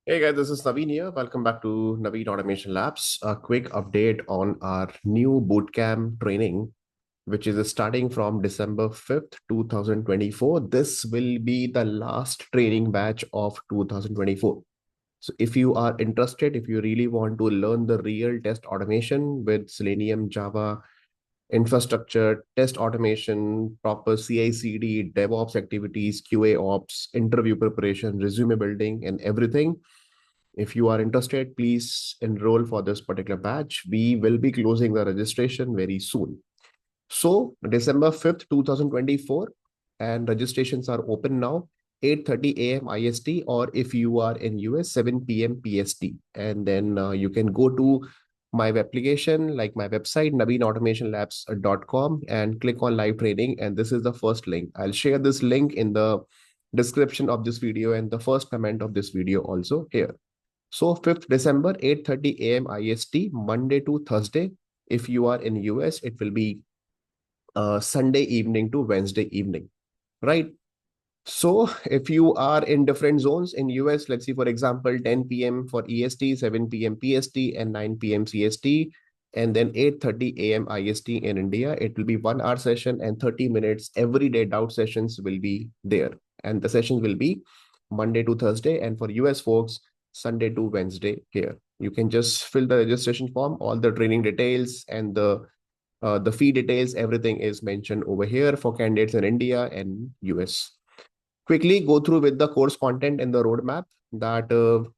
Hey guys, this is Naveen here. Welcome back to Naveen Automation Labs. A quick update on our new bootcamp training, which is starting from December 5th, 2024. This will be the last training batch of 2024. So if you are interested, if you really want to learn the real test automation with Selenium, Java, infrastructure, test automation, proper CI/CD, DevOps activities, QA ops, interview preparation, resume building, and everything, if you are interested, please enroll for this particular batch. We will be closing the registration very soon. So December 5th, 2024, and registrations are open now, 8:30 a.m. IST, or if you are in US, 7 p.m. PST. And then you can go to my application, like my website, naveenautomationlabs.com, and click on live training. And this is the first link. I'll share this link in the description of this video and the first comment of this video also here. So 5th December, 8:30 a.m. IST, Monday to Thursday. If you are in US, it will be Sunday evening to Wednesday evening, right? So if you are in different zones in US, let's see, for example, 10 p.m. for EST, 7 p.m. PST, and 9 p.m. CST, and then 8:30 a.m. IST in India, it will be 1 hour session and 30 minutes every day. Doubt sessions will be there. And the sessions will be Monday to Thursday. And for US folks, Sunday to Wednesday here. You can just fill the registration form, all the training details and the fee details, everything is mentioned over here for candidates in India and US. Quickly go through with the course content and the roadmap that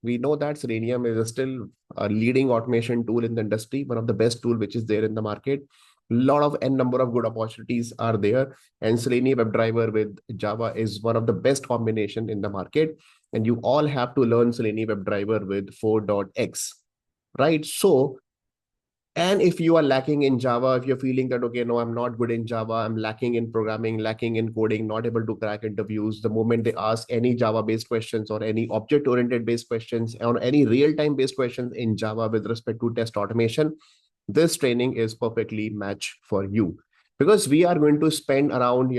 we know that Selenium is still a leading automation tool in the industry, one of the best tool which is there in the market. Lot of n number of good opportunities are there, and Selenium WebDriver with Java is one of the best combination in the market. And you all have to learn Selenium WebDriver with 4.x, right? So, and if you are lacking in Java, if you're feeling that, okay, no, I'm not good in Java, I'm lacking in programming, lacking in coding, not able to crack interviews, the moment they ask any Java based questions or any object oriented based questions or any real time based questions in Java with respect to test automation, this training is perfectly matched for you, because we are going to spend around,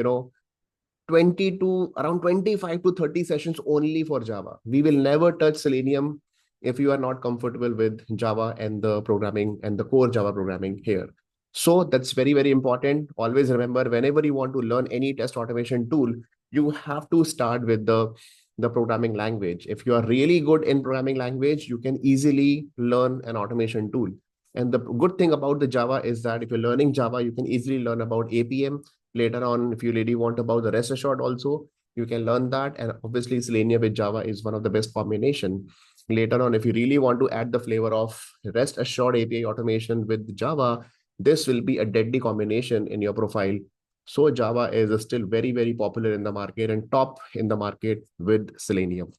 20 to around 25 to 30 sessions only for Java. We will never touch Selenium if you are not comfortable with Java and the programming and the core Java programming here. So that's very, very important. Always remember, whenever you want to learn any test automation tool, you have to start with the programming language. If you are really good in programming language, you can easily learn an automation tool. And the good thing about the Java is that if you're learning Java, you can easily learn about APM. Later on, if you really want about the RestAssured also, you can learn that. And obviously, Selenium with Java is one of the best combination. Later on, if you really want to add the flavor of RestAssured API automation with Java, this will be a deadly combination in your profile. So Java is still very, very popular in the market and top in the market with Selenium.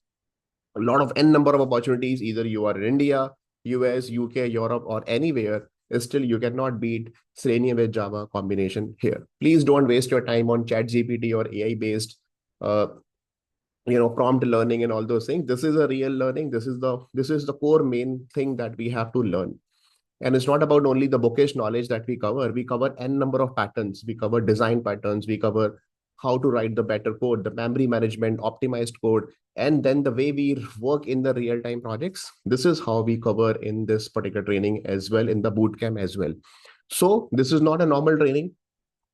A lot of n number of opportunities, either you are in India, US, UK, Europe, or anywhere, still you cannot beat Selenium with Java combination here. Please don't waste your time on ChatGPT or AI based uh, prompt learning and all those things. This is a real learning. This is the core main thing that we have to learn. And it's not about only the bookish knowledge that we cover n number of patterns, we cover design patterns, we cover how to write the better code, the memory management, optimized code, and then the way we work in the real time projects. This is how we cover in this particular training as well, in the bootcamp as well. So this is not a normal training.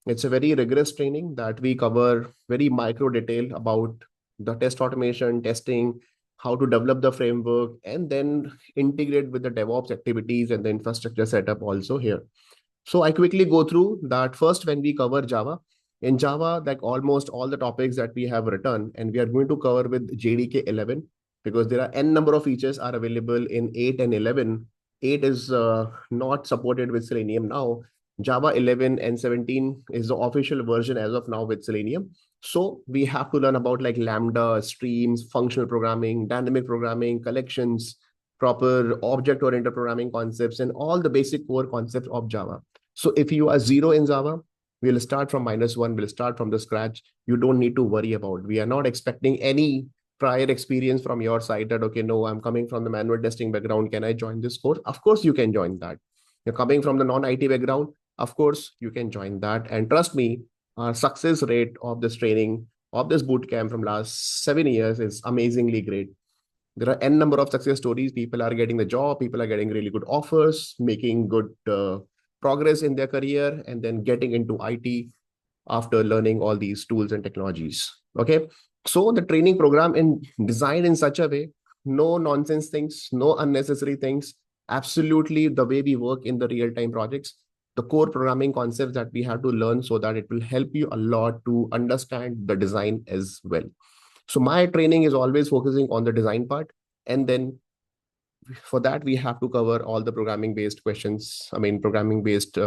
It's a very rigorous training that we cover very micro detail about the test automation, testing, how to develop the framework, and then integrate with the DevOps activities and the infrastructure setup also here. So I quickly go through that. First, when we cover Java, in Java, like almost all the topics that we have written, and we are going to cover with JDK 11, because there are n number of features are available in 8 and 11. 8 is not supported with Selenium now. Java 11 and 17 is the official version as of now with Selenium. So we have to learn about like Lambda, streams, functional programming, dynamic programming, collections, proper object-oriented programming concepts, and all the basic core concepts of Java. So if you are zero in Java, we'll start from -1, we'll start from the scratch. You don't need to worry about. We are not expecting any prior experience from your side that, okay, no, I'm coming from the manual testing background. Can I join this course? Of course, you can join that. You're coming from the non-IT background. Of course, you can join that. And trust me, our success rate of this training, of this bootcamp from last 7 years is amazingly great. There are n number of success stories. People are getting the job, people are getting really good offers, making good progress in their career, and then getting into IT after learning all these tools and technologies. Okay. So the training program in designed in such a way, no nonsense things, no unnecessary things, absolutely the way we work in the real-time projects, the core programming concepts that we have to learn so that it will help you a lot to understand the design as well. So my training is always focusing on the design part. And then for that, we have to cover all the programming based questions, programming based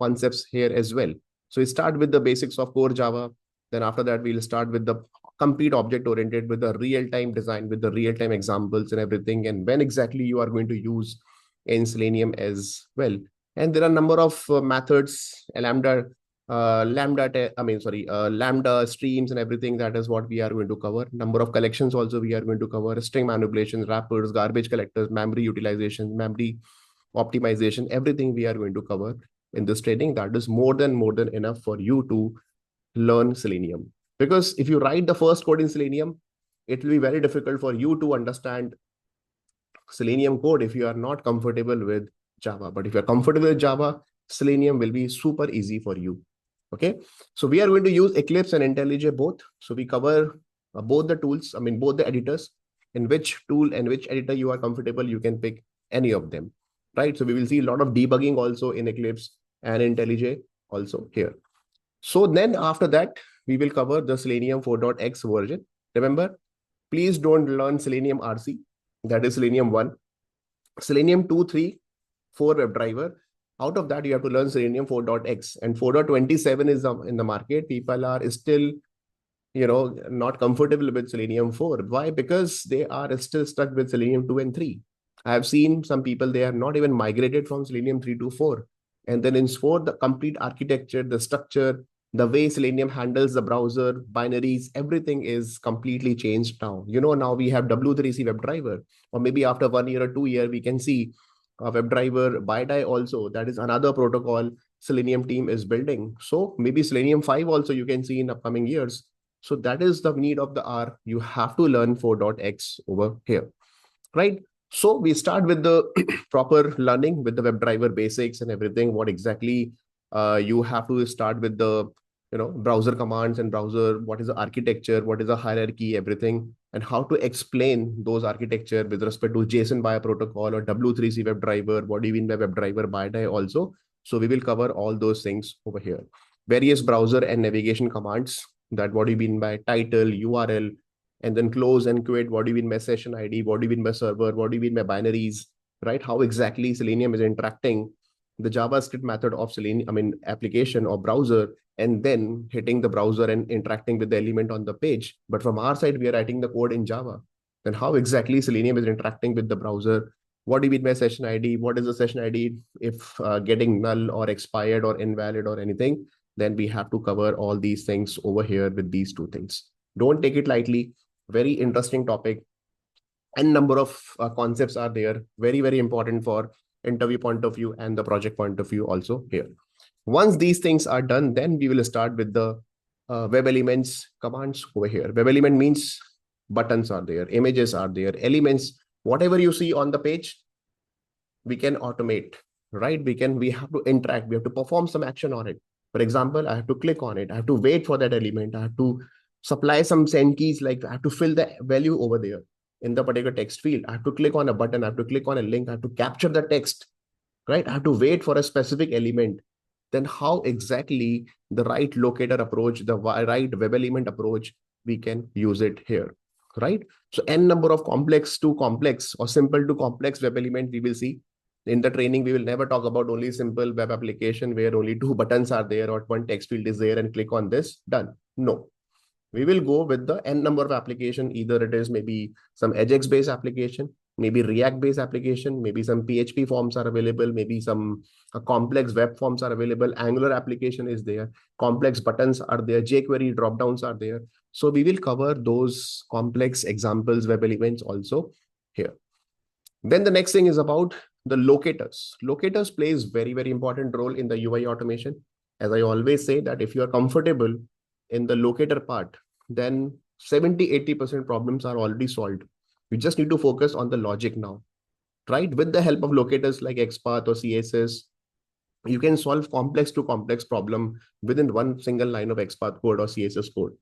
concepts here as well. So we start with the basics of core Java. Then after that, we'll start with the complete object oriented, with the real time design, with the real time examples and everything, and when exactly you are going to use in Selenium as well. And there are a number of methods, lambda streams and everything. That is what we are going to cover. Number of collections also we are going to cover: string manipulations, wrappers, garbage collectors, memory utilization, memory optimization, everything we are going to cover in this training. That is more than enough for you to learn Selenium. Because if you write the first code in Selenium, it will be very difficult for you to understand Selenium code if you are not comfortable with Java. But if you're comfortable with Java, Selenium will be super easy for you. Okay. So we are going to use Eclipse and IntelliJ both. So we cover both the tools, both the editors. In which tool and which editor you are comfortable, you can pick any of them. Right. So we will see a lot of debugging also in Eclipse and IntelliJ also here. So then after that, we will cover the Selenium 4.x version. Remember, please don't learn Selenium RC. That is Selenium 1. Selenium 2, 3, 4 WebDriver. Out of that, you have to learn Selenium 4.x, and 4.27 is in the market. People are still, not comfortable with Selenium 4. Why? Because they are still stuck with Selenium 2 and 3. I have seen some people, they are not even migrated from Selenium 3 to 4. And then in 4, the complete architecture, the structure, the way Selenium handles the browser, binaries, everything is completely changed now. Now we have W3C WebDriver, or maybe after 1 year or 2 year, we can see a WebDriver BiDi also. That is another protocol Selenium team is building. So maybe Selenium 5 also you can see in upcoming years. So that is the need of the hour. You have to learn 4.x over here, right? So we start with the proper learning with the WebDriver basics and everything. What exactly you have to start with the browser commands and browser. What is the architecture? What is the hierarchy? Everything, and how to explain those architecture with respect to JSON via protocol or W3C WebDriver. What do you mean by WebDriver BiDi also? So we will cover all those things over here. Various browser and navigation commands. That what do you mean by title, URL, and then close and quit. What do you mean by session ID? What do you mean by server? What do you mean by binaries? Right? How exactly Selenium is interacting, the JavaScript method of Selenium, application or browser, and then hitting the browser and interacting with the element on the page. But from our side, we are writing the code in Java. Then how exactly Selenium is interacting with the browser? What do you mean by session ID? What is the session ID if getting null or expired or invalid or anything? Then we have to cover all these things over here with these two things. Don't take it lightly. Very interesting topic. And number of concepts are there. Very, very important for interview point of view and the project point of view also here. Once these things are done, then we will start with the web elements commands over here. Web element means buttons are there, images are there, elements, whatever you see on the page, we can automate, right? We have to interact, we have to perform some action on it. For example, I have to click on it, I have to wait for that element, I have to supply some send keys, like I have to fill the value over there in the particular text field. I have to click on a button, I have to click on a link, I have to capture the text, right? I have to wait for a specific element. Then how exactly the right locator approach, the right web element approach, we can use it here, right? So n number of complex to complex or simple to complex web element we will see. In the training, we will never talk about only simple web application where only two buttons are there or one text field is there and click on this, done. No, we will go with the n number of application. Either it is maybe some Ajax based application, maybe React based application, maybe some PHP forms are available, maybe some complex web forms are available, Angular application is there, complex buttons are there, jQuery drop downs are there. So we will cover those complex examples, web elements also here. Then the next thing is about the locators. Locators plays very, very important role in the UI automation. As I always say that if you are comfortable in the locator part, then 70-80% problems are already solved. You just need to focus on the logic now, right? With the help of locators like XPath or CSS, you can solve complex to complex problem within one single line of XPath code or CSS code,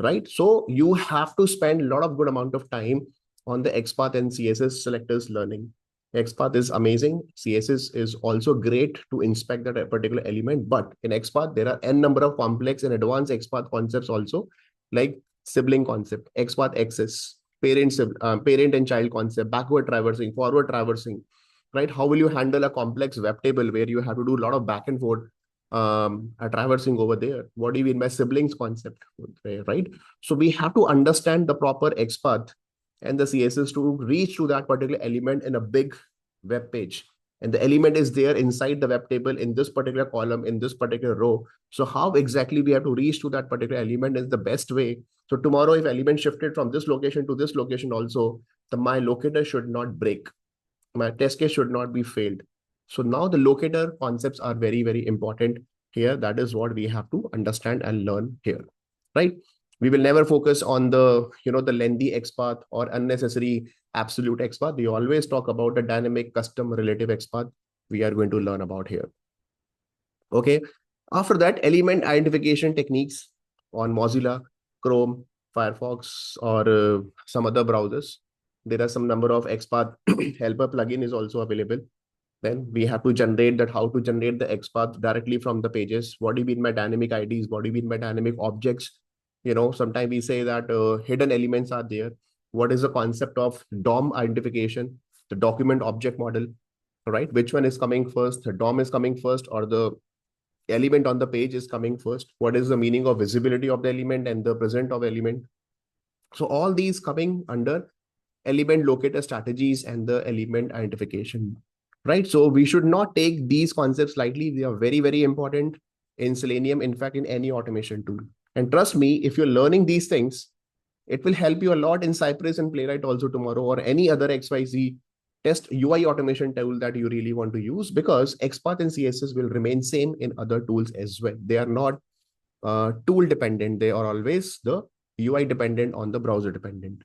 right? So you have to spend a lot of good amount of time on the XPath and CSS selectors learning. XPath is amazing. CSS is also great to inspect that particular element. But in XPath, there are n number of complex and advanced XPath concepts also, like sibling concept, XPath access, parent and child concept, backward traversing, forward traversing, right? How will you handle a complex web table where you have to do a lot of back and forth traversing over there? What do you mean by siblings concept, right? So we have to understand the proper XPath and the CSS to reach to that particular element in a big web page. And the element is there inside the web table in this particular column, in this particular row. So how exactly we have to reach to that particular element is the best way. So tomorrow, if element shifted from this location to this location also, my locator should not break. My test case should not be failed. So now the locator concepts are very, very important here. That is what we have to understand and learn here, right? We will never focus on the lengthy XPath or unnecessary absolute XPath. We always talk about the dynamic custom relative XPath we are going to learn about here. Okay. After that, element identification techniques on Mozilla, Chrome, Firefox, or some other browsers. There are some number of XPath helper plugin is also available. Then we have to generate that, how to generate the XPath directly from the pages. What do you mean by dynamic IDs? What do you mean by dynamic objects? Sometimes we say that hidden elements are there. What is the concept of DOM identification, the document object model, right? Which one is coming first? The DOM is coming first, or the element on the page is coming first? What is the meaning of visibility of the element and the present of element? So all these coming under element locator strategies and the element identification, right? So we should not take these concepts lightly. They are very, very important in Selenium, in fact, in any automation tool. And trust me, if you're learning these things, it will help you a lot in Cypress and Playwright also tomorrow, or any other XYZ test UI automation tool that you really want to use, because XPath and CSS will remain same in other tools as well. They are not tool dependent. They are always the UI dependent on the browser dependent,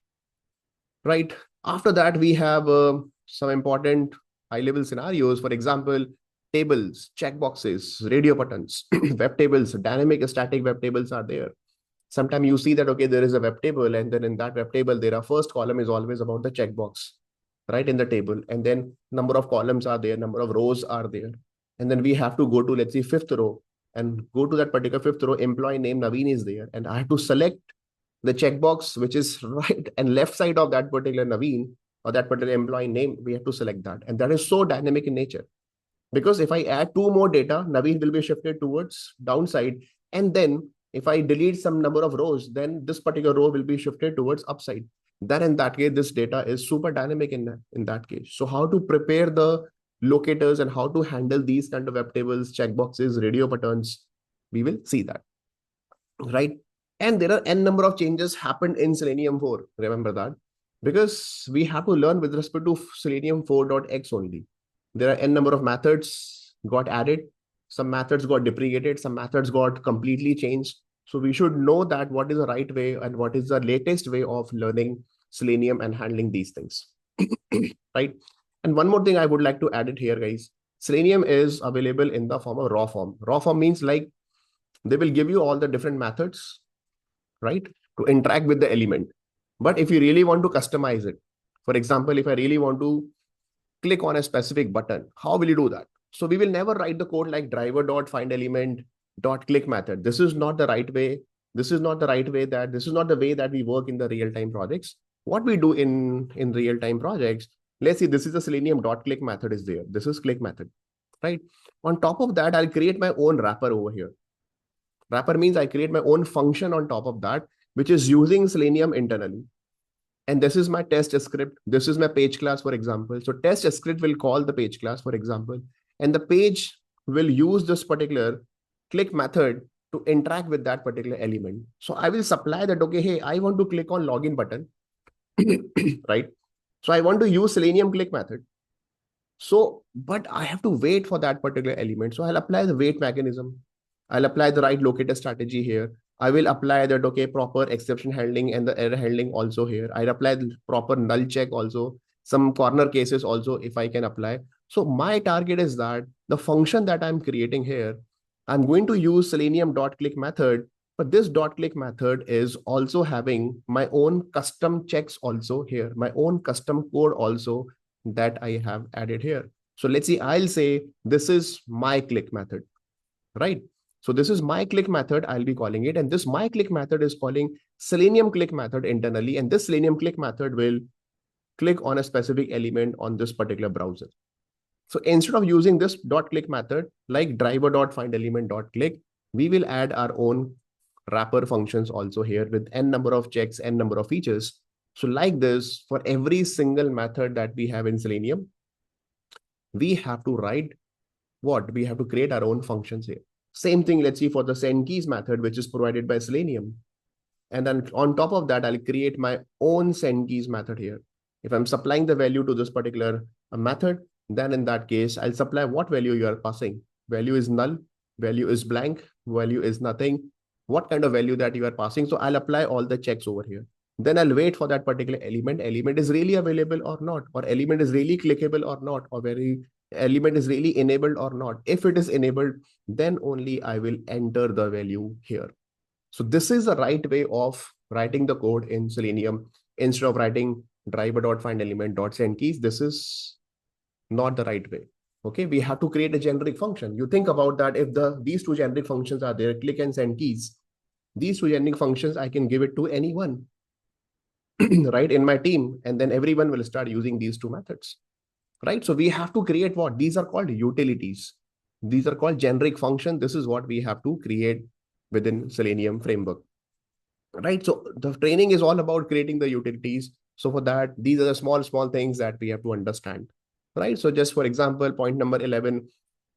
right? After that, we have some important high-level scenarios. For example, tables, checkboxes, radio buttons, web tables, dynamic static web tables are there. Sometimes you see that, okay, there is a web table, and then in that web table, there are first column is always about the checkbox, right, in the table. And then number of columns are there, number of rows are there. And then we have to go to, let's say, fifth row, and go to that particular fifth row, employee name Naveen is there. And I have to select the checkbox, which is right and left side of that particular Naveen or that particular employee name. We have to select that. And that is so dynamic in nature. Because if I add two more data, Naveen will be shifted towards downside. And then if I delete some number of rows, then this particular row will be shifted towards upside. Then in that case, this data is super dynamic in that case. So how to prepare the locators and how to handle these kind of web tables, checkboxes, radio buttons, we will see that, right? And there are n number of changes happened in Selenium 4. Remember that, because we have to learn with respect to Selenium 4.x only. There are n number of methods got added. Some methods got deprecated. Some methods got completely changed. So we should know that what is the right way and what is the latest way of learning Selenium and handling these things, right? And one more thing I would like to add it here, guys. Selenium is available in the form of raw form. Raw form means like they will give you all the different methods, right, to interact with the element. But if you really want to customize it, for example, if I really want to click on a specific button, how will you do that? So we will never write the code like driver.findElement.click method. This is not the right way. This is not the way that we work in the real-time projects. What we do in real-time projects, let's see, this is the Selenium.click method is there. This is click method, right? On top of that, I'll create my own wrapper over here. Wrapper means I create my own function on top of that, which is using Selenium internally. And this is my test script. This is my page class, for example. So test script will call the page class, for example, and the page will use this particular click method to interact with that particular element. So I will supply that, okay, hey, I want to click on login button, right? So I want to use Selenium click method. So, but I have to wait for that particular element. So I'll apply the wait mechanism. I'll apply the right locator strategy here. I will apply that, okay, proper exception handling and the error handling also here. I apply the proper null check also, some corner cases also if I can apply. So my target is that the function that I'm creating here, I'm going to use Selenium.click method, but this .click method is also having my own custom checks also here, my own custom code also that I have added here. So let's see, I'll say this is my click method, right? So this is my click method, I'll be calling it. And this my click method is calling Selenium click method internally. And this Selenium click method will click on a specific element on this particular browser. So instead of using this .click method like driver.findElement.click, we will add our own wrapper functions also here with n number of checks, n number of features. So like this, for every single method that we have in Selenium, we have to write what? We have to create our own functions here. Same thing, let's see for the send keys method, which is provided by Selenium. And then on top of that, I'll create my own send keys method here. If I'm supplying the value to this particular method, then in that case, I'll supply what value you are passing. Value is null, value is blank, value is nothing. What kind of value that you are passing. So I'll apply all the checks over here. Then I'll wait for that particular element. Element is really available or not, or element is really clickable or not, or very element is really enabled or not. If it is enabled, then only I will enter the value here. So this is the right way of writing the code in Selenium. Instead of writing driver.findElement.sendKeys, this is not the right way. Okay, we have to create a generic function. You think about that. If these two generic functions are there, click and send keys, these two generic functions, I can give it to anyone, right, in my team, and then everyone will start using these two methods, right? So we have to create what? These are called utilities. These are called generic function. This is what we have to create within Selenium framework, right? So the training is all about creating the utilities. So for that, these are the small things that we have to understand, right? So just for example, point number 11,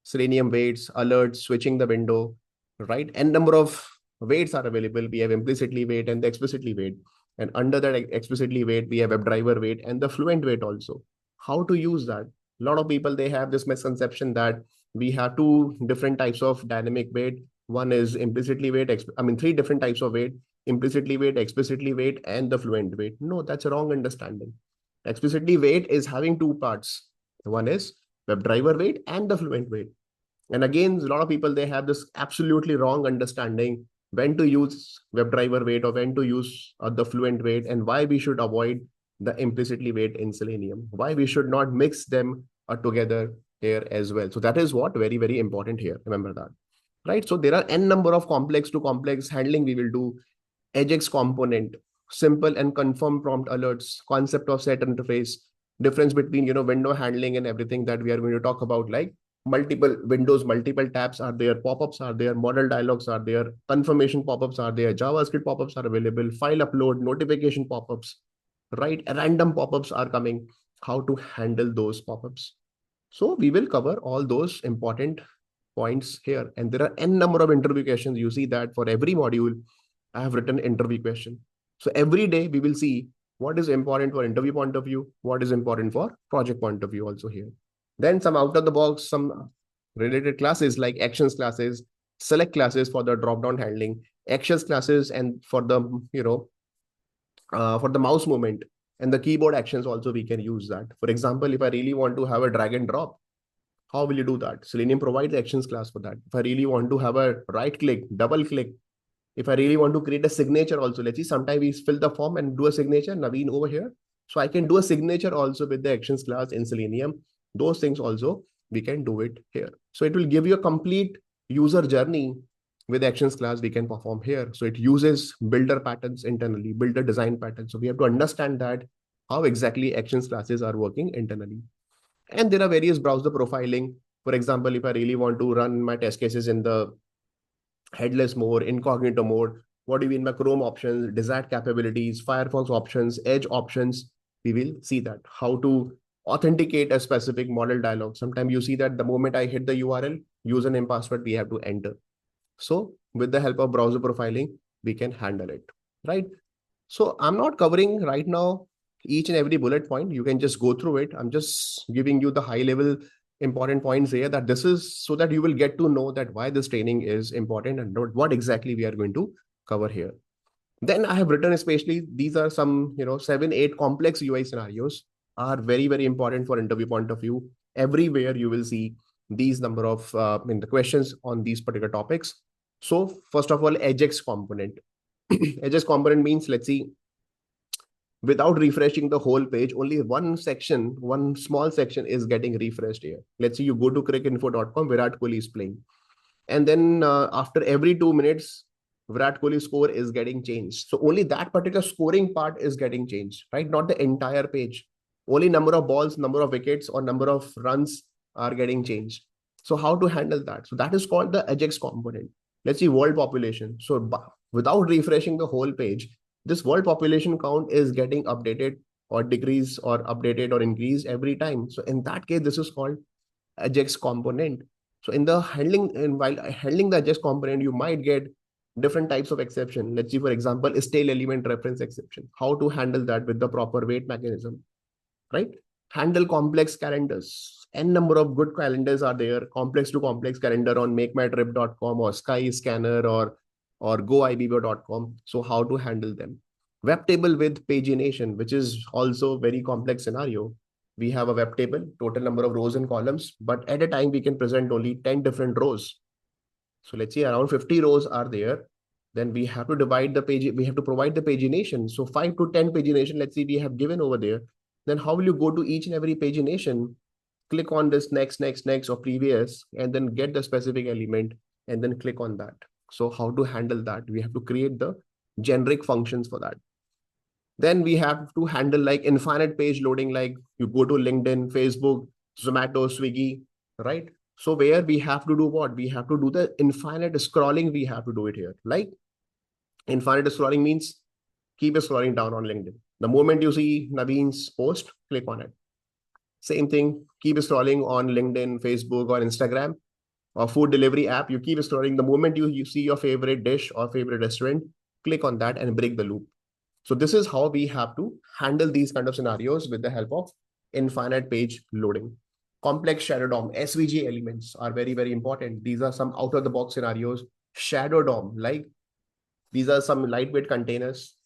Selenium waits, alerts, switching the window, right? N number of waits are available. We have implicitly wait and the explicitly wait. And under that explicitly wait, we have WebDriver wait and the fluent wait also. How to use that? A lot of people, they have this misconception that we have two different types of dynamic wait. One is implicitly wait, three different types of wait: implicitly wait, explicitly wait, and the fluent wait. No, that's a wrong understanding. Explicitly wait is having two parts. One is WebDriver wait and the fluent wait. And again, a lot of people, they have this absolutely wrong understanding when to use WebDriver wait or when to use the fluent wait, and why we should avoid the implicitly wait in Selenium, why we should not mix them together here as well. So that is what very, very important here. Remember that, right? So there are n number of complex to complex handling we will do. Ajax component, simple and confirm prompt alerts, concept of set interface, difference between window handling and everything that we are going to talk about, like multiple windows, multiple tabs are there, pop-ups are there, model dialogues are there, confirmation pop-ups are there, JavaScript pop-ups are available, file upload, notification pop-ups, right? Random pop-ups are coming. How to handle those pop-ups? So we will cover all those important points here. And there are n number of interview questions. You see that for every module, I have written interview question. So every day we will see what is important for interview point of view, what is important for project point of view also here. Then some out of the box, some related classes like actions classes, select classes for the drop down handling, actions classes, and for the, for the mouse movement and the keyboard actions also we can use that. For example, if I really want to have a drag and drop, how will you do that? Selenium provides actions class for that. If I really want to have a right click, double click, if I really want to create a signature also, let's see, sometimes we fill the form and do a signature, Naveen over here. So I can do a signature also with the actions class in Selenium. Those things also, we can do it here. So it will give you a complete user journey with actions class we can perform here. So it uses builder patterns internally, builder design patterns. So we have to understand that how exactly actions classes are working internally. And there are various browser profiling. For example, if I really want to run my test cases in the headless mode, incognito mode, what do you mean by Chrome options, desired capabilities, Firefox options, Edge options, we will see that. How to authenticate a specific model dialog. Sometimes you see that the moment I hit the URL, username, password, we have to enter. So with the help of browser profiling, we can handle it, right? So I'm not covering right now each and every bullet point. You can just go through it. I'm just giving you the high level important points here, that this is so that you will get to know that why this training is important and what exactly we are going to cover here. Then I have written, especially these are some, 7, 8 complex UI scenarios are very, very important for interview point of view. Everywhere you will see these number of the questions on these particular topics. So first of all, Ajax component. Ajax component means, let's see, without refreshing the whole page, only one small section is getting refreshed here. Let's see, you go to crickinfo.com, Virat Kohli is playing. And then after every 2 minutes, Virat Kohli score is getting changed. So only that particular scoring part is getting changed, right? Not the entire page. Only number of balls, number of wickets, or number of runs are getting changed. So how to handle that? So that is called the Ajax component. Let's see, world population. So without refreshing the whole page, this world population count is getting updated or decreased or updated or increased every time. So in that case, this is called Ajax component. So in the handling, and while handling the Ajax component, you might get different types of exception. Let's see, for example, a stale element reference exception. How to handle that with the proper weight mechanism, right? Handle complex calendars. N number of good calendars are there, complex to complex calendar on makemytrip.com or Skyscanner or goibb.com. So how to handle them? Web table with pagination, which is also very complex scenario. We have a web table, total number of rows and columns, but at a time we can present only 10 different rows. So let's say around 50 rows are there. Then we have to divide the page, we have to provide the pagination. So 5 to 10 pagination, let's see, we have given over there. Then how will you go to each and every pagination, click on this next, next, next, or previous, and then get the specific element and then click on that. So how to handle that? We have to create the generic functions for that. Then we have to handle like infinite page loading, like you go to LinkedIn, Facebook, Zomato, Swiggy, right? So where we have to do what? We have to do the infinite scrolling. We have to do it here. Like infinite scrolling means keep scrolling down on LinkedIn. The moment you see Naveen's post, click on it. Same thing, keep scrolling on LinkedIn, Facebook, or Instagram, or food delivery app. You keep scrolling. The moment you see your favorite dish or favorite restaurant, click on that and break the loop. So this is how we have to handle these kind of scenarios with the help of infinite page loading. Complex shadow DOM, SVG elements are very, very important. These are some out of the box scenarios. Shadow DOM, like these are some lightweight containers.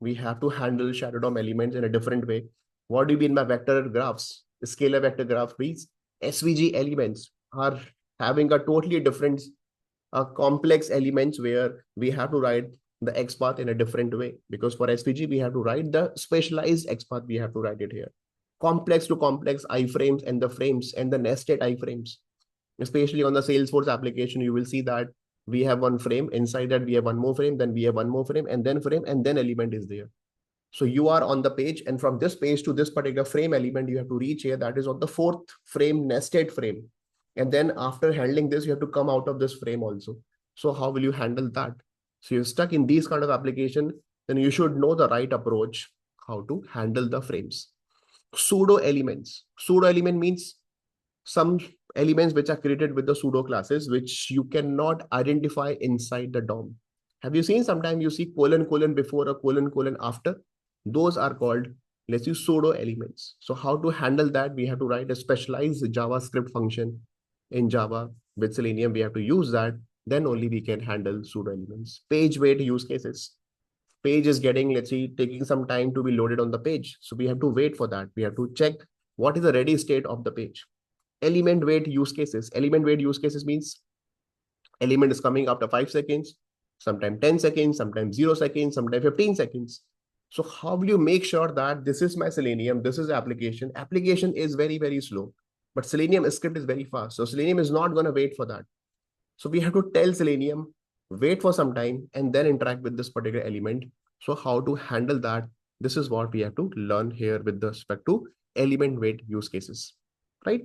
We have to handle shadow DOM elements in a different way. What do you mean by vector graphs? Scalar vector graph means SVG elements are having a totally different complex elements where we have to write the XPath in a different way, because for SVG, we have to write the specialized XPath. We have to write it here. Complex to complex iframes and the frames and the nested iframes. Especially on the Salesforce application, you will see that we have one frame. Inside that, we have one more frame. Then we have one more frame, and then element is there. So you are on the page, and from this page to this particular frame element, you have to reach here. That is on the 4th frame, nested frame. And then after handling this, you have to come out of this frame also. So how will you handle that? So you're stuck in these kind of application, then you should know the right approach, how to handle the frames. Pseudo elements. Pseudo element means some elements which are created with the pseudo classes, which you cannot identify inside the DOM. Have you seen sometimes you see colon, colon before or colon, colon after? Those are called, let's use pseudo elements. So how to handle that? We have to write a specialized JavaScript function in Java with Selenium. We have to use that. Then only we can handle pseudo elements. Page weight use cases. Page is getting, let's see, taking some time to be loaded on the page. So we have to wait for that. We have to check what is the ready state of the page. Element weight use cases. Element weight use cases means element is coming after 5 seconds, sometimes 10 seconds, sometimes 0 seconds, sometimes 15 seconds. So how will you make sure that this is my Selenium, this is application. Application is very, very slow, but Selenium script is very fast. So Selenium is not going to wait for that. So we have to tell Selenium, wait for some time and then interact with this particular element. So how to handle that? This is what we have to learn here with respect to element weight use cases, right?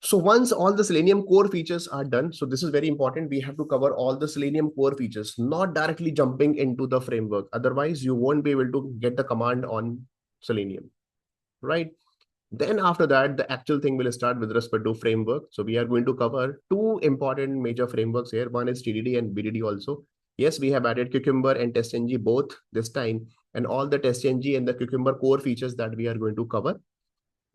So once all the Selenium core features are done, so this is very important. We have to cover all the Selenium core features, not directly jumping into the framework. Otherwise, you won't be able to get the command on Selenium, right? Then after that, the actual thing will start with respect to framework. So we are going to cover two important major frameworks here. One is TDD and BDD also. Yes, we have added Cucumber and TestNG both this time, and all the TestNG and the Cucumber core features that we are going to cover.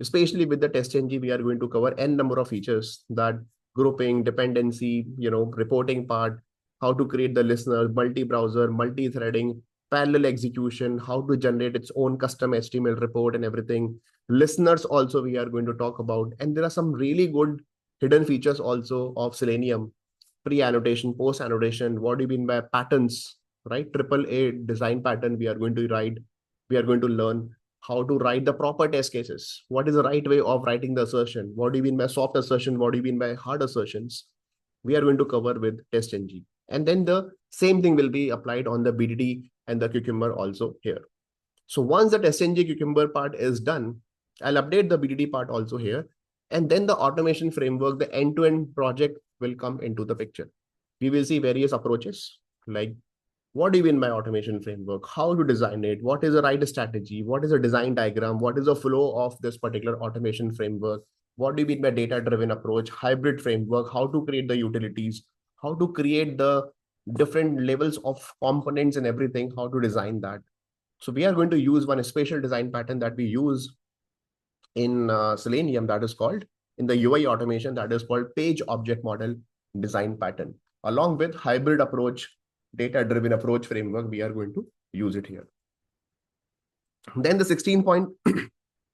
Especially with the TestNG, we are going to cover n number of features, that grouping, dependency, reporting part, how to create the listener, multi-browser, multi-threading, parallel execution, how to generate its own custom HTML report and everything. Listeners also we are going to talk about. And there are some really good hidden features also of Selenium, pre-annotation, post-annotation. What do you mean by patterns, right? Triple A design pattern we are going to write. We are going to learn how to write the proper test cases. What is the right way of writing the assertion? What do you mean by soft assertion? What do you mean by hard assertions? We are going to cover with TestNG. And then the same thing will be applied on the BDD and the Cucumber also here. So once the TestNG Cucumber part is done, I'll update the BDD part also here. And then the automation framework, the end-to-end project will come into the picture. We will see various approaches like what do you mean by automation framework? How to design it? What is the right strategy? What is a design diagram? What is the flow of this particular automation framework? What do you mean by data-driven approach? Hybrid framework? How to create the utilities? How to create the different levels of components and everything? How to design that? So we are going to use one special design pattern that we use in Selenium that is called in the UI automation that is called page object model design pattern. Along with hybrid approach, data-driven approach framework, we are going to use it here. Then the 16-point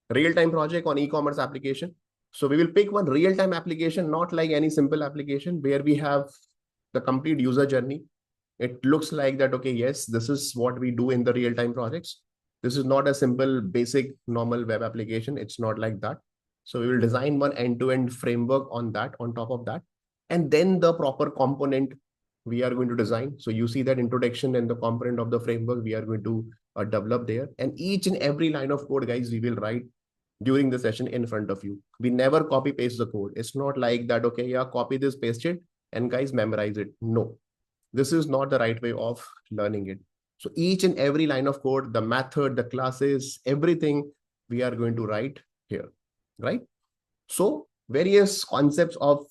real-time project on e-commerce application. So we will pick one real-time application, not like any simple application where we have the complete user journey. It looks like that, okay, yes, this is what we do in the real-time projects. This is not a simple, basic, normal web application. It's not like that. So we will design one end-to-end framework on that, on top of that. And then the proper component we are going to design. So you see that introduction and the component of the framework we are going to develop there. And each and every line of code, guys, we will write during the session in front of you. We never copy paste the code. It's not like that, okay, yeah, copy this, paste it, and guys, memorize it. No, this is not the right way of learning it. So each and every line of code, the method, the classes, everything we are going to write here, right? So various concepts of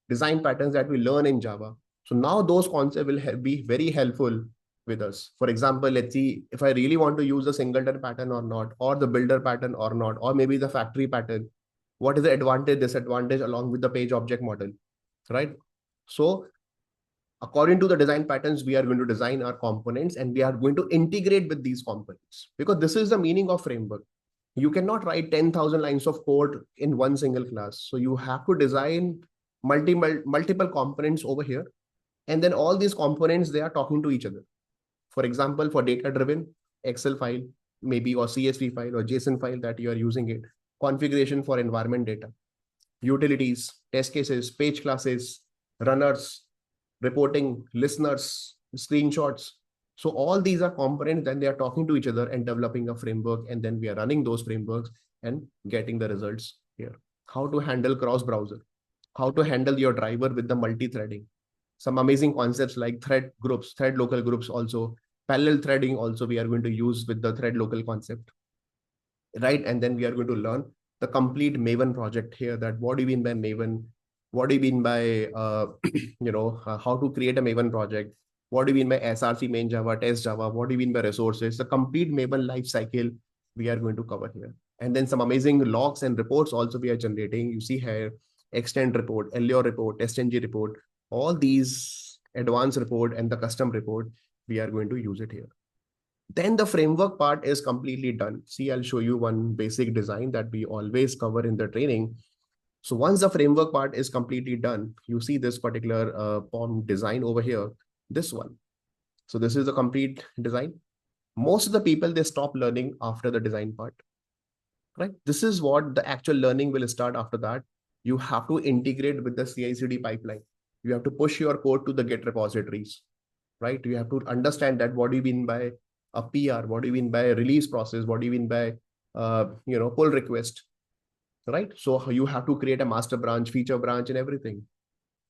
design patterns that we learn in Java. So now those concepts will be very helpful with us. For example, let's see if I really want to use the singleton pattern or not, or the builder pattern or not, or maybe the factory pattern. What is the advantage, disadvantage along with the page object model, right? So according to the design patterns, we are going to design our components and we are going to integrate with these components because this is the meaning of framework. You cannot write 10,000 lines of code in one single class. So you have to design multiple components over here. And then all these components, they are talking to each other. For example, for data-driven Excel file, maybe or CSV file or JSON file that you are using it, configuration for environment data, utilities, test cases, page classes, runners, reporting, listeners, screenshots. So all these are components, then they are talking to each other and developing a framework. And then we are running those frameworks and getting the results here. How to handle cross-browser, how to handle your driver with the multi-threading. Some amazing concepts like thread groups, thread local groups also, parallel threading also we are going to use with the thread local concept, right? And then we are going to learn the complete Maven project here, that what do you mean by Maven? What do you mean by, how to create a Maven project? What do you mean by SRC main Java, test Java? What do you mean by resources? The complete Maven life cycle we are going to cover here. And then some amazing logs and reports also we are generating. You see here, extend report, LEO report, TestNG report, all these advanced report and the custom report, we are going to use it here. Then the framework part is completely done. See, I'll show you one basic design that we always cover in the training. So once the framework part is completely done, you see this particular POM design over here, this one. So this is the complete design. Most of the people, they stop learning after the design part, right? This is what the actual learning will start after that. You have to integrate with the CI/CD pipeline. You have to push your code to the Git repositories, right? You have to understand that what do you mean by a PR? What do you mean by a release process? What do you mean by, pull request, right? So you have to create a master branch, feature branch and everything.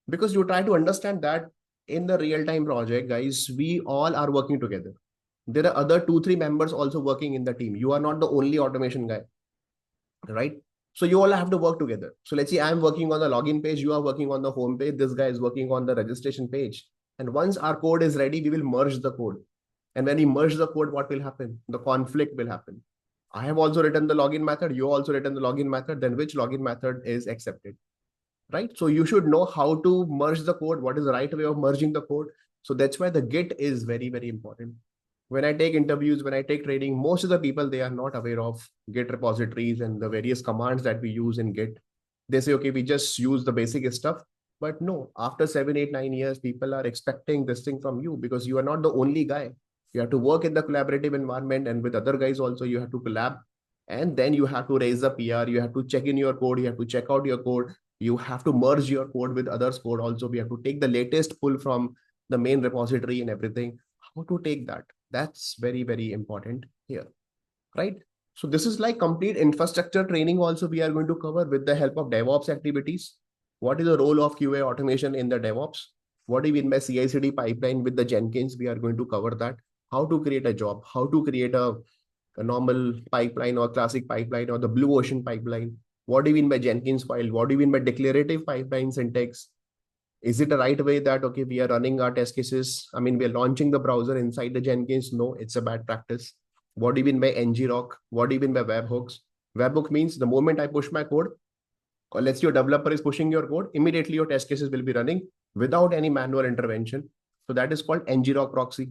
Because you try to understand that in the real-time project, guys, we all are working together. There are other 2-3 members also working in the team. You are not the only automation guy, right? So you all have to work together. So let's say I'm working on the login page, you are working on the home page, this guy is working on the registration page. And once our code is ready, we will merge the code. And when we merge the code, what will happen? The conflict will happen. I have also written the login method, you also written the login method, then which login method is accepted, right? So you should know how to merge the code, what is the right way of merging the code. So that's why the Git is very, very important. When I take interviews, when I take training, most of the people, they are not aware of Git repositories and the various commands that we use in Git. They say, okay, we just use the basic stuff. But no, after 7, 8, 9 years, people are expecting this thing from you because you are not the only guy. You have to work in the collaborative environment, and with other guys also, you have to collab. And then you have to raise the PR, you have to check in your code, you have to check out your code, you have to merge your code with others' code also. We have to take the latest pull from the main repository and everything. How to take that? That's very, very important here, right? So this is like complete infrastructure training also we are going to cover with the help of DevOps activities. What is the role of QA automation in the DevOps? What do you mean by CI/CD pipeline with the Jenkins? We are going to cover that. How to create a job, how to create a normal pipeline or classic pipeline or the blue ocean pipeline. What do you mean by Jenkins file? What do you mean by declarative pipeline syntax? Is it a right way that, okay, we are running our test cases? I mean, we are launching the browser inside the Jenkins. No, it's a bad practice. What do you mean by ngrok? What do you mean by webhooks? Webhook means the moment I push my code, or let's say your developer is pushing your code, immediately your test cases will be running without any manual intervention. So that is called ngrok proxy.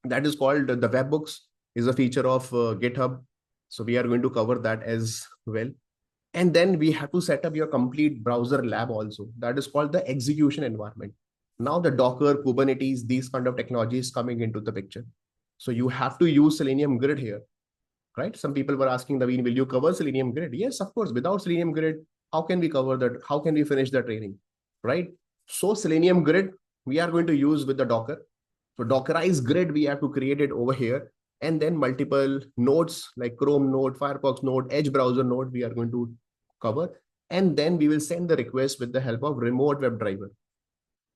That is called the webhooks is a feature of GitHub. So we are going to cover that as well. And then we have to set up your complete browser lab also. That is called the execution environment. Now the Docker, Kubernetes, these kind of technologies coming into the picture. So you have to use Selenium Grid here, right? Some people were asking, Naveen, will you cover Selenium Grid? Yes, of course. Without Selenium Grid, how can we cover that? How can we finish the training, right? So Selenium Grid, we are going to use with the Docker. So Dockerized Grid, we have to create it over here. And then multiple nodes like Chrome node, Firefox node, Edge browser node, we are going to cover. And then we will send the request with the help of remote WebDriver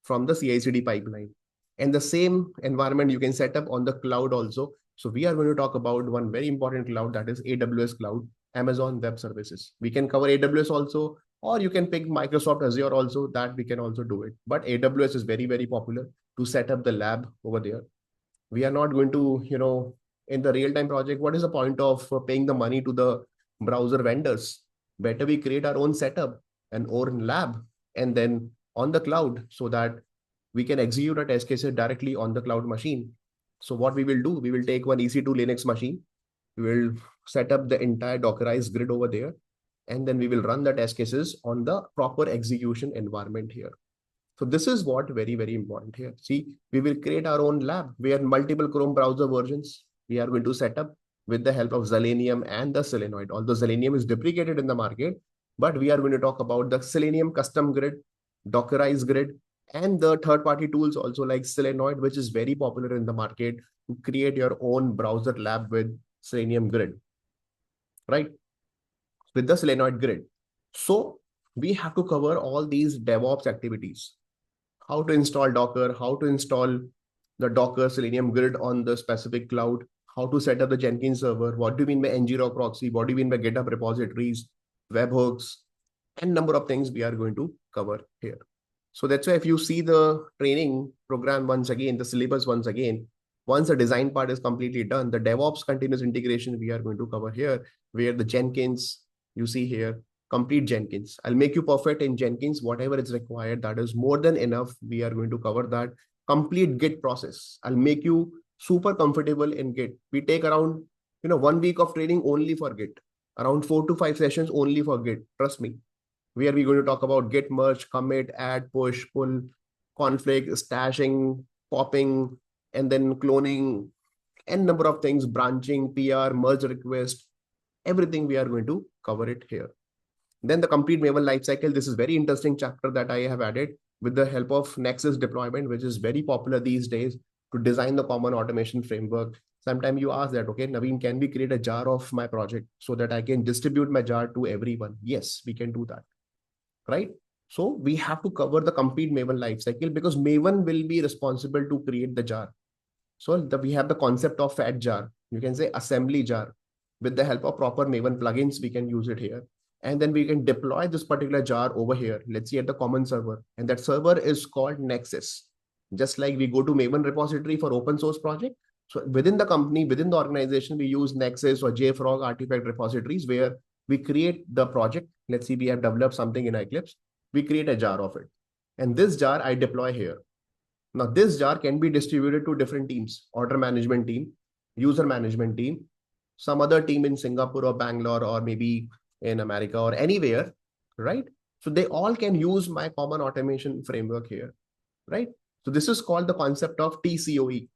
from the CI/CD pipeline. And the same environment you can set up on the cloud also. So we are going to talk about one very important cloud, that is AWS cloud, Amazon Web Services. We can cover AWS also, or you can pick Microsoft Azure also, that we can also do it. But AWS is very, very popular to set up the lab over there. We are not going to, in the real-time project, what is the point of paying the money to the browser vendors? Better we create our own setup and own lab and then on the cloud so that we can execute our test cases directly on the cloud machine. So what we will do, we will take one EC2 Linux machine, we will set up the entire Dockerized grid over there, and then we will run the test cases on the proper execution environment here. So this is what very, very important here. See, we will create our own lab. We have multiple Chrome browser versions. We are going to set up with the help of Selenium and the Selenium. Although Selenium is deprecated in the market, but we are going to talk about the Selenium custom grid, Dockerized grid, and the third-party tools also like Selenium, which is very popular in the market to create your own browser lab with Selenium grid, right? With the Selenium grid. So we have to cover all these DevOps activities. How to install Docker, how to install the Docker Selenium grid on the specific cloud, how to set up the Jenkins server, what do you mean by ngrok proxy, what do you mean by GitHub repositories, webhooks, and number of things we are going to cover here. So that's why if you see the training program once again, the syllabus once again, once the design part is completely done, the DevOps continuous integration we are going to cover here, where the Jenkins, you see here, complete Jenkins. I'll make you perfect in Jenkins, whatever is required. That is more than enough. We are going to cover that. Complete Git process. I'll make you super comfortable in Git. We take around 1 week of training only for Git, around 4 to 5 sessions only for Git. Trust me. Where we're going to talk about Git merge, commit, add, push, pull, config, stashing, popping, and then cloning, and number of things, branching, PR, merge request, everything we are going to cover it here. Then the complete Maven lifecycle. This is very interesting chapter that I have added with the help of Nexus deployment, which is very popular these days to design the common automation framework. Sometimes you ask that, okay, Naveen, can we create a jar of my project so that I can distribute my jar to everyone? Yes, we can do that, right? So we have to cover the complete Maven lifecycle because Maven will be responsible to create the jar. So we have the concept of fat jar. You can say assembly jar. With the help of proper Maven plugins, we can use it here. And then we can deploy this particular jar over here. Let's see at the common server. And that server is called Nexus. Just like we go to Maven repository for open source project. So within the company, within the organization, we use Nexus or JFrog artifact repositories where we create the project. Let's see, we have developed something in Eclipse. We create a jar of it. And this jar I deploy here. Now, this jar can be distributed to different teams: order management team, user management team, some other team in Singapore or Bangalore, or maybe in America or anywhere, right? So they all can use my common automation framework here, right? So this is called the concept of TCOE,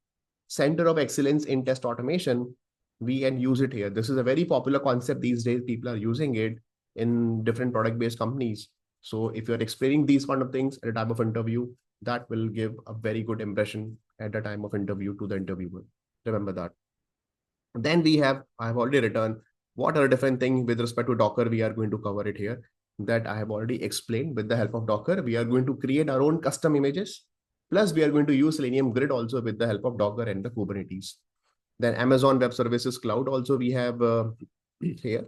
Center of Excellence in Test Automation. We can use it here. This is a very popular concept these days. People are using it in different product-based companies. So if you're explaining these kind of things at a time of interview, that will give a very good impression at the time of interview to the interviewer. Remember that. Then I've already written what are different things with respect to Docker. We are going to cover it here. That I have already explained. With the help of Docker, we are going to create our own custom images. Plus, we are going to use Selenium Grid also with the help of Docker and the Kubernetes. Then Amazon Web Services Cloud also we have here,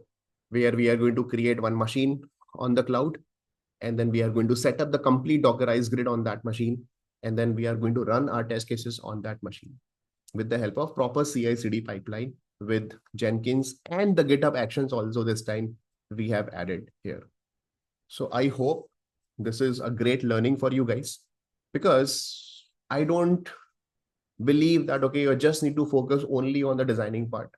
where we are going to create one machine on the cloud, and then we are going to set up the complete Dockerized grid on that machine, and then we are going to run our test cases on that machine with the help of proper CI/CD pipeline with Jenkins and the GitHub Actions also this time we have added here. So I hope this is a great learning for you guys, because I don't believe that, okay, you just need to focus only on the designing part,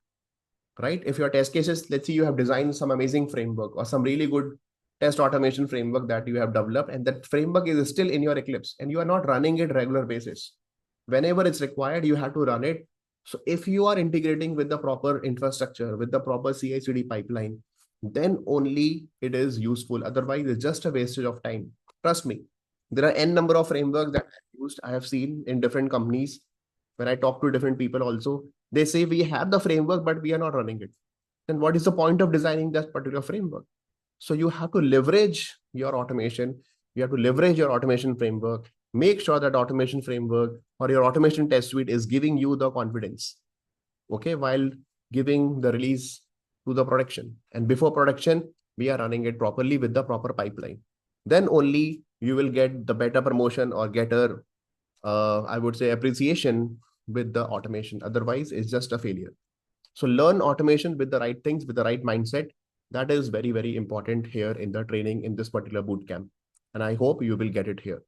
right? If your test cases, let's say you have designed some amazing framework or some really good test automation framework that you have developed, and that framework is still in your Eclipse and you are not running it regular basis. Whenever it's required, you have to run it. So if you are integrating with the proper infrastructure, with the proper CI/CD pipeline, then only it is useful. Otherwise, it's just a wastage of time. Trust me, there are n number of frameworks that I have seen in different companies. When I talk to different people also, they say we have the framework, but we are not running it. Then what is the point of designing that particular framework? So you have to leverage your automation. You have to leverage your automation framework. Make sure that automation framework or your automation test suite is giving you the confidence, okay, while giving the release to the production. And before production, we are running it properly with the proper pipeline. Then only you will get the better promotion or getter, I would say, appreciation with the automation. Otherwise, it's just a failure. So learn automation with the right things, with the right mindset. That is very, very important here in the training in this particular bootcamp. And I hope you will get it here.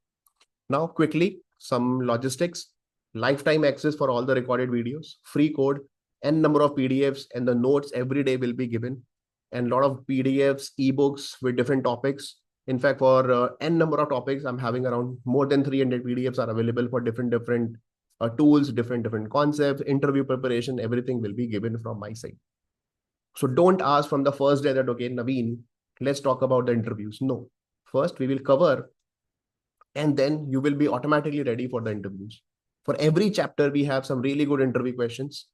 Now, quickly, some logistics: lifetime access for all the recorded videos, free code, n number of PDFs, and the notes every day will be given, and a lot of PDFs, ebooks with different topics. In fact, for n number of topics, I'm having around more than 300 PDFs are available for different tools, different concepts, interview preparation. Everything will be given from my side. So don't ask from the first day that, okay, Naveen, let's talk about the interviews. No, first we will cover, and then you will be automatically ready for the interviews. For every chapter, we have some really good interview questions.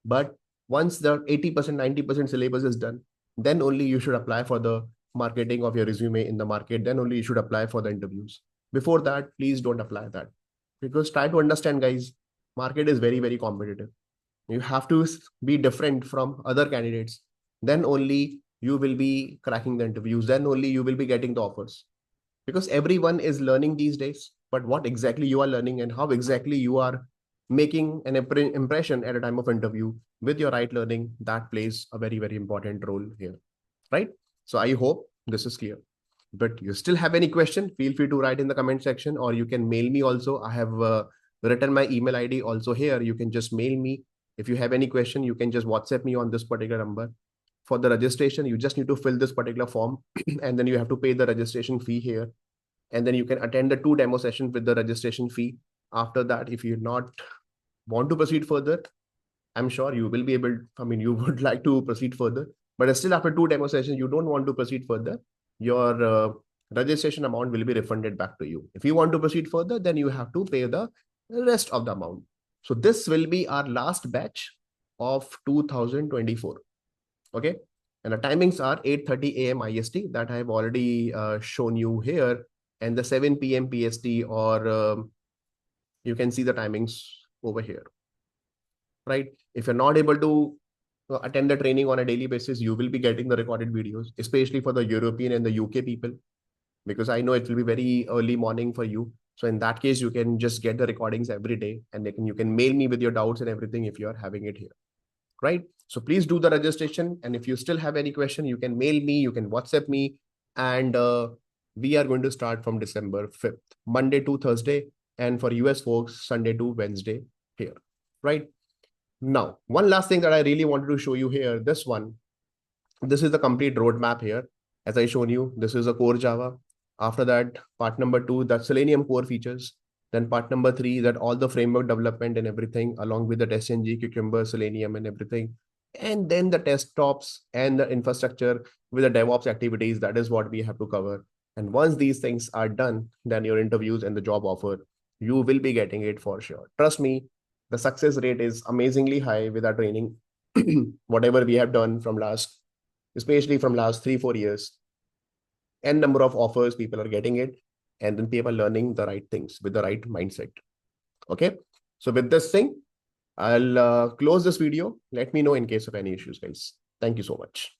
But once the 80%, 90% syllabus is done, then only you should apply for the marketing of your resume in the market. Then only you should apply for the interviews. Before that, please don't apply that. Because try to understand, guys, market is very, very competitive. You have to be different from other candidates. Then only you will be cracking the interviews. Then only you will be getting the offers. Because everyone is learning these days, but what exactly you are learning and how exactly you are making an impression at a time of interview with your right learning, that plays a very, very important role here, right? So I hope this is clear. But you still have any question, feel free to write in the comment section, or you can mail me also. I have written my email ID also here. You can just mail me. If you have any question, you can just WhatsApp me on this particular number. For the registration, you just need to fill this particular form and then you have to pay the registration fee here. And then you can attend the 2 demo sessions with the registration fee. After that, if you not want to proceed further, I'm sure you will be able, you would like to proceed further, but still after 2 demo sessions, you don't want to proceed further, your registration amount will be refunded back to you. If you want to proceed further, then you have to pay the rest of the amount. So this will be our last batch of 2024. Okay. And the timings are 8:30 a.m. IST that I have already shown you here, and the 7 p.m. PST, or you can see the timings over here, right? If you're not able to attend the training on a daily basis, you will be getting the recorded videos, especially for the European and the UK people, because I know it will be very early morning for you. So in that case, you can just get the recordings every day, and you can mail me with your doubts and everything if you're having it here, right? So please do the registration. And if you still have any question, you can mail me, you can WhatsApp me, and we are going to start from December 5th, Monday to Thursday. and for US folks, Sunday to Wednesday here, right? Now, one last thing that I really wanted to show you here, this is the complete roadmap here. As I shown you, this is a core Java. After that, part number 2, the Selenium core features. Then part number 3, that all the framework development and everything, along with the TestNG, Cucumber, Selenium, and everything. And then the desktops and the infrastructure with the DevOps activities. That is what we have to cover. And once these things are done, then your interviews and the job offer, you will be getting it for sure. Trust me, the success rate is amazingly high with our training. Whatever we have done from especially from last 3-4 years, n number of offers, people are getting it, and then people are learning the right things with the right mindset. Okay, so with this thing, I'll close this video. Let me know in case of any issues, guys. Thank you so much.